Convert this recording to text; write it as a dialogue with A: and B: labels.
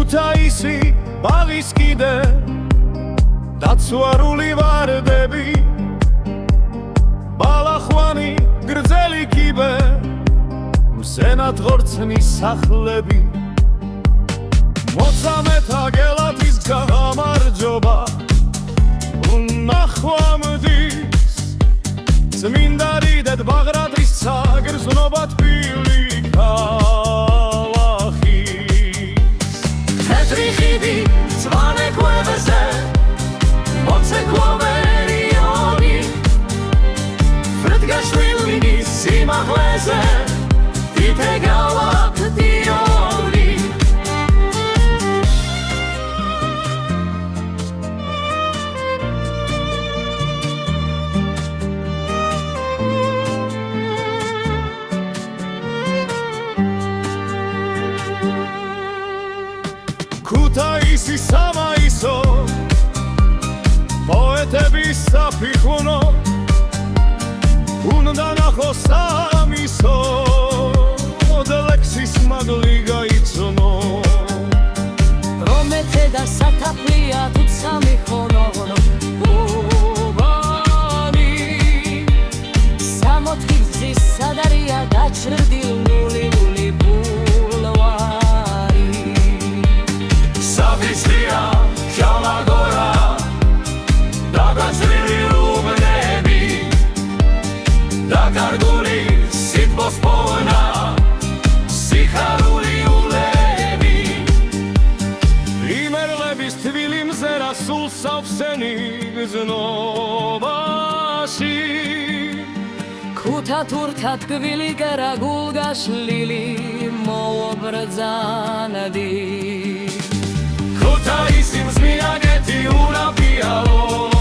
A: ქუთაისი ბაღის კიდე დაცვარული ვარდები ბალახვანი გრძელი კიბე მსენად ღორცნის სახლები მოწამეთა გელათის გამარჯობა უნახვამდის წმინდა რიდეთ ბაღრატის საგრძნობა თბილი ქალაქის თეთრი ხიდი მწვანე ქვებზე მოცეკვავერიონი ფრედგაშვილი სიმაღლეზე თითე გალაქტიონი ქუთაისი სამაისო პოეტების საფიქუნო უნდა ნახო სამისო ლექსის მაგლი გაიცნო
B: რომ ეთე და სათაფლია თუ სამიხონო უბანი სამოთხი გზის სადარია დაჩრდილული ბულვარი
A: საბისია შალაგორა დაგაწრილი უბნები დაკარგული სიტყვის პოვნა სიხარული ულები იმერლების თბილი მზერა სულ სავსენი გზნობაში
B: ქუთათურთა თბილი კერა გულგაშლილი მოუბრძანდი
A: ქუთაისი მზმიაგეთი ურაფიაო